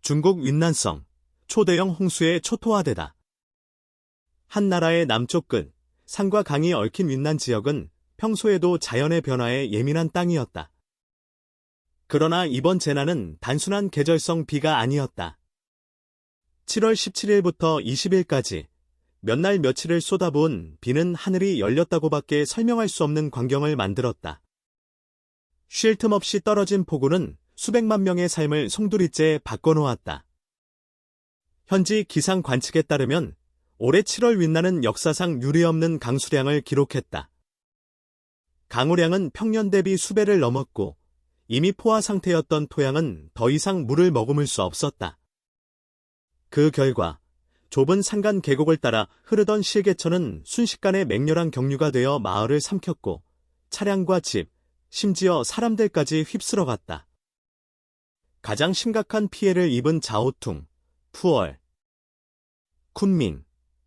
중국 윈난성, 초대형 홍수의 초토화되다. 한 나라의 남쪽 끝, 산과 강이 얽힌 윈난 지역은 평소에도 자연의 변화에 예민한 땅이었다. 그러나 이번 재난은 단순한 계절성 비가 아니었다. 7월 17일부터 20일까지 몇 날 며칠을 쏟아부은 비는 하늘이 열렸다고밖에 설명할 수 없는 광경을 만들었다. 쉴 틈 없이 떨어진 폭우는 수백만 명의 삶을 송두리째 바꿔놓았다. 현지 기상 관측에 따르면 올해 7월 윈난은 역사상 유례없는 강수량을 기록했다. 강우량은 평년 대비 수배를 넘었고 이미 포화 상태였던 토양은 더 이상 물을 머금을 수 없었다. 그 결과 좁은 산간 계곡을 따라 흐르던 실개천은 순식간에 맹렬한 경류가 되어 마을을 삼켰고 차량과 집, 심지어 사람들까지 휩쓸어갔다. 가장 심각한 피해를 입은 자오퉁, 푸얼, 쿤밍,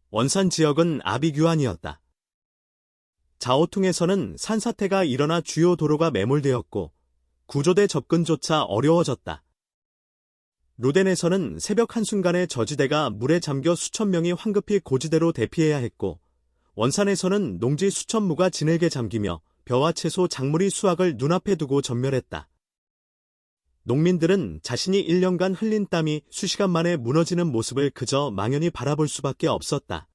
원산 지역은 아비규환이었다. 자오퉁에서는 산사태가 일어나 주요 도로가 매몰되었고 구조대 접근조차 어려워졌다. 루덴에서는 새벽 한순간에 저지대가 물에 잠겨 수천 명이 황급히 고지대로 대피해야 했고 원산에서는 농지 수천 무가 진흙에 잠기며 벼와 채소, 작물이 수확을 눈앞에 두고 전멸했다. 농민들은 자신이 1년간 흘린 땀이 수시간 만에 무너지는 모습을 그저 망연히 바라볼 수밖에 없었다.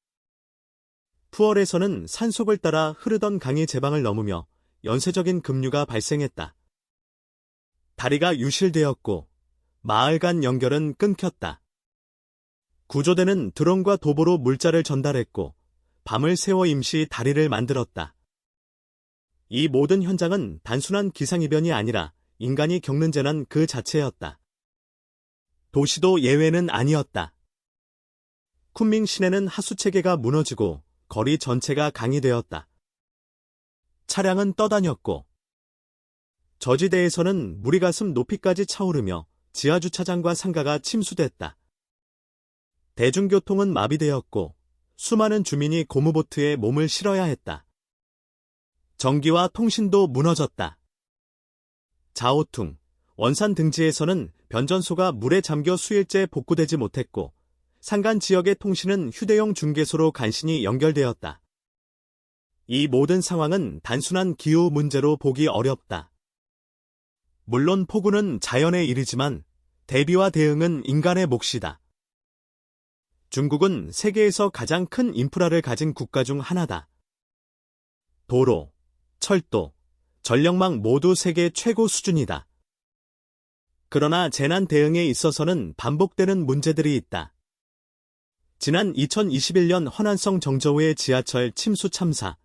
푸얼에서는 산속을 따라 흐르던 강이 제방을 넘으며 연쇄적인 급류가 발생했다. 다리가 유실되었고 마을 간 연결은 끊겼다. 구조대는 드론과 도보로 물자를 전달했고 밤을 새워 임시 다리를 만들었다. 이 모든 현장은 단순한 기상이변이 아니라 인간이 겪는 재난 그 자체였다. 도시도 예외는 아니었다. 쿤밍 시내는 하수체계가 무너지고 거리 전체가 강이 되었다. 차량은 떠다녔고 저지대에서는 물이 가슴 높이까지 차오르며 지하주차장과 상가가 침수됐다. 대중교통은 마비되었고 수많은 주민이 고무보트에 몸을 실어야 했다. 전기와 통신도 무너졌다. 자오퉁, 원산 등지에서는 변전소가 물에 잠겨 수일째 복구되지 못했고 산간 지역의 통신은 휴대용 중계소로 간신히 연결되었다. 이 모든 상황은 단순한 기후 문제로 보기 어렵다. 물론 폭우는 자연의 일이지만 대비와 대응은 인간의 몫이다. 중국은 세계에서 가장 큰 인프라를 가진 국가 중 하나다. 도로, 철도, 전력망 모두 세계 최고 수준이다. 그러나 재난 대응에 있어서는 반복되는 문제들이 있다. 지난 2021년 허난성 정저우의 지하철 침수 참사,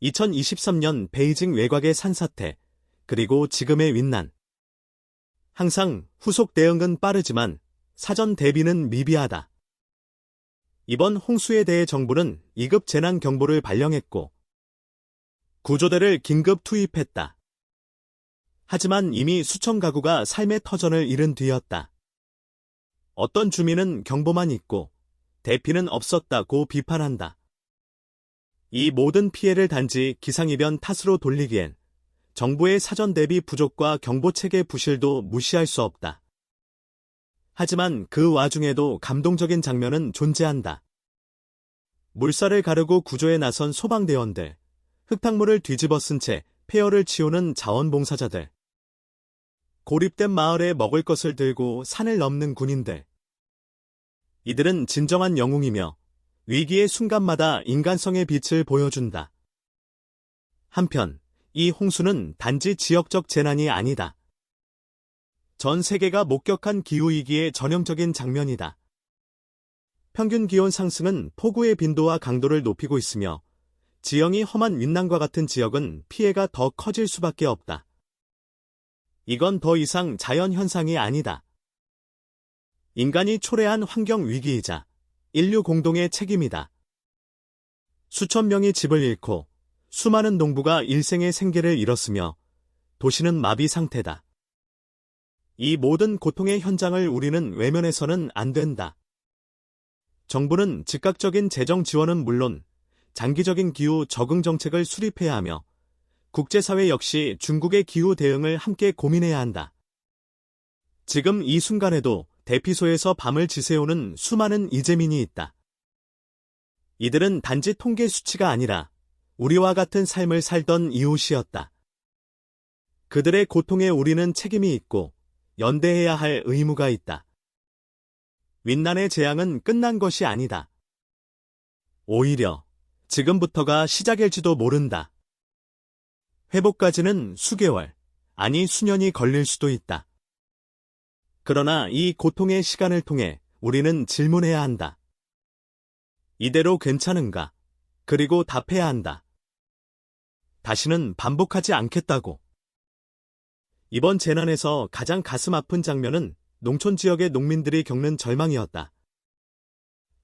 2023년 베이징 외곽의 산사태, 그리고 지금의 윈난. 항상 후속 대응은 빠르지만 사전 대비는 미비하다. 이번 홍수에 대해 정부는 2급 재난 경보를 발령했고 구조대를 긴급 투입했다. 하지만 이미 수천 가구가 삶의 터전을 잃은 뒤였다. 어떤 주민은 경보만 있고 대피는 없었다고 비판한다. 이 모든 피해를 단지 기상이변 탓으로 돌리기엔 정부의 사전 대비 부족과 경보체계 부실도 무시할 수 없다. 하지만 그 와중에도 감동적인 장면은 존재한다. 물살을 가르고 구조에 나선 소방대원들, 흙탕물을 뒤집어 쓴 채 폐허를 치우는 자원봉사자들, 고립된 마을에 먹을 것을 들고 산을 넘는 군인들. 이들은 진정한 영웅이며 위기의 순간마다 인간성의 빛을 보여준다. 한편 이 홍수는 단지 지역적 재난이 아니다. 전 세계가 목격한 기후위기의 전형적인 장면이다. 평균 기온 상승은 폭우의 빈도와 강도를 높이고 있으며 지형이 험한 윈난과 같은 지역은 피해가 더 커질 수밖에 없다. 이건 더 이상 자연현상이 아니다. 인간이 초래한 환경위기이자 인류 공동의 책임이다. 수천 명이 집을 잃고 수많은 농부가 일생의 생계를 잃었으며 도시는 마비 상태다. 이 모든 고통의 현장을 우리는 외면해서는 안 된다. 정부는 즉각적인 재정 지원은 물론 장기적인 기후 적응 정책을 수립해야 하며 국제사회 역시 중국의 기후 대응을 함께 고민해야 한다. 지금 이 순간에도 대피소에서 밤을 지새우는 수많은 이재민이 있다. 이들은 단지 통계 수치가 아니라 우리와 같은 삶을 살던 이웃이었다. 그들의 고통에 우리는 책임이 있고 연대해야 할 의무가 있다. 윈난의 재앙은 끝난 것이 아니다. 오히려 지금부터가 시작일지도 모른다. 회복까지는 수개월, 아니 수년이 걸릴 수도 있다. 그러나 이 고통의 시간을 통해 우리는 질문해야 한다. 이대로 괜찮은가? 그리고 답해야 한다. 다시는 반복하지 않겠다고. 이번 재난에서 가장 가슴 아픈 장면은 농촌 지역의 농민들이 겪는 절망이었다.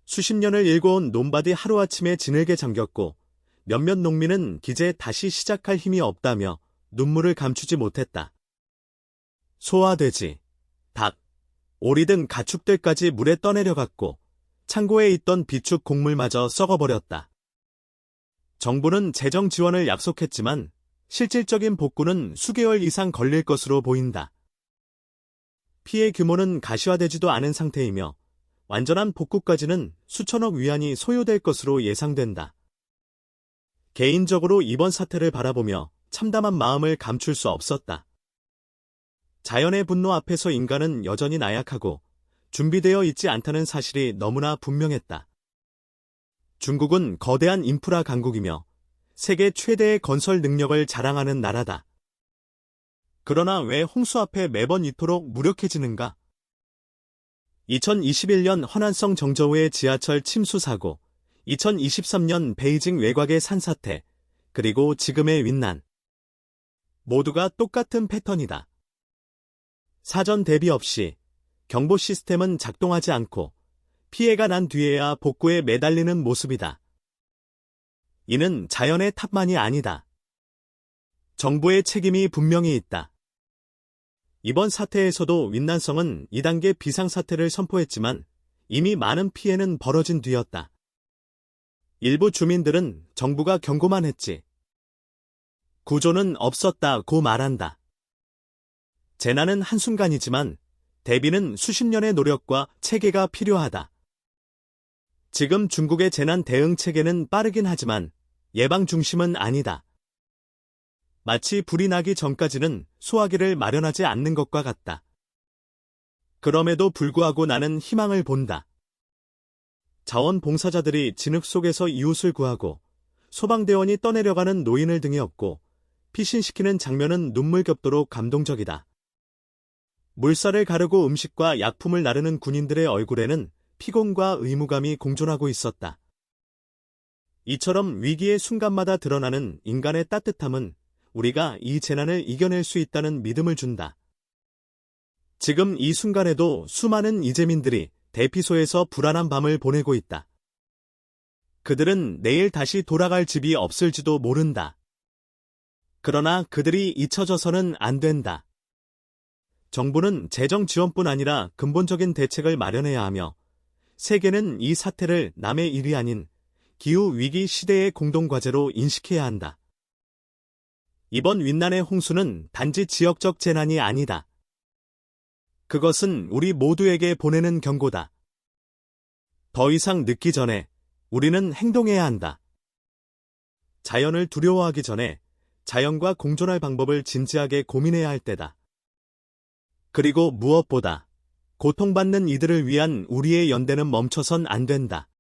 수십 년을 일궈온 논밭이 하루아침에 지늘게 잠겼고 몇몇 농민은 기재 다시 시작할 힘이 없다며 눈물을 감추지 못했다. 소와 돼지, 닭, 오리 등 가축들까지 물에 떠내려갔고 창고에 있던 비축 곡물마저 썩어버렸다. 정부는 재정 지원을 약속했지만 실질적인 복구는 수개월 이상 걸릴 것으로 보인다. 피해 규모는 가시화되지도 않은 상태이며 완전한 복구까지는 수천억 위안이 소요될 것으로 예상된다. 개인적으로 이번 사태를 바라보며 참담한 마음을 감출 수 없었다. 자연의 분노 앞에서 인간은 여전히 나약하고 준비되어 있지 않다는 사실이 너무나 분명했다. 중국은 거대한 인프라 강국이며 세계 최대의 건설 능력을 자랑하는 나라다. 그러나 왜 홍수 앞에 매번 이토록 무력해지는가? 2021년 허난성 정저우의 지하철 침수 사고, 2023년 베이징 외곽의 산사태, 그리고 지금의 윈난. 모두가 똑같은 패턴이다. 사전 대비 없이 경보 시스템은 작동하지 않고 피해가 난 뒤에야 복구에 매달리는 모습이다. 이는 자연의 탓만이 아니다. 정부의 책임이 분명히 있다. 이번 사태에서도 윈난성은 2단계 비상사태를 선포했지만 이미 많은 피해는 벌어진 뒤였다. 일부 주민들은 정부가 경고만 했지. 구조는 없었다고 말한다. 재난은 한순간이지만 대비는 수십 년의 노력과 체계가 필요하다. 지금 중국의 재난 대응 체계는 빠르긴 하지만 예방 중심은 아니다. 마치 불이 나기 전까지는 소화기를 마련하지 않는 것과 같다. 그럼에도 불구하고 나는 희망을 본다. 자원봉사자들이 진흙 속에서 이웃을 구하고 소방대원이 떠내려가는 노인을 등에 업고 피신시키는 장면은 눈물겹도록 감동적이다. 물살을 가르고 음식과 약품을 나르는 군인들의 얼굴에는 피곤과 의무감이 공존하고 있었다. 이처럼 위기의 순간마다 드러나는 인간의 따뜻함은 우리가 이 재난을 이겨낼 수 있다는 믿음을 준다. 지금 이 순간에도 수많은 이재민들이 대피소에서 불안한 밤을 보내고 있다. 그들은 내일 다시 돌아갈 집이 없을지도 모른다. 그러나 그들이 잊혀져서는 안 된다. 정부는 재정 지원뿐 아니라 근본적인 대책을 마련해야 하며 세계는 이 사태를 남의 일이 아닌 기후위기 시대의 공동과제로 인식해야 한다. 이번 윈난의 홍수는 단지 지역적 재난이 아니다. 그것은 우리 모두에게 보내는 경고다. 더 이상 늦기 전에 우리는 행동해야 한다. 자연을 두려워하기 전에 자연과 공존할 방법을 진지하게 고민해야 할 때다. 그리고 무엇보다 고통받는 이들을 위한 우리의 연대는 멈춰선 안 된다.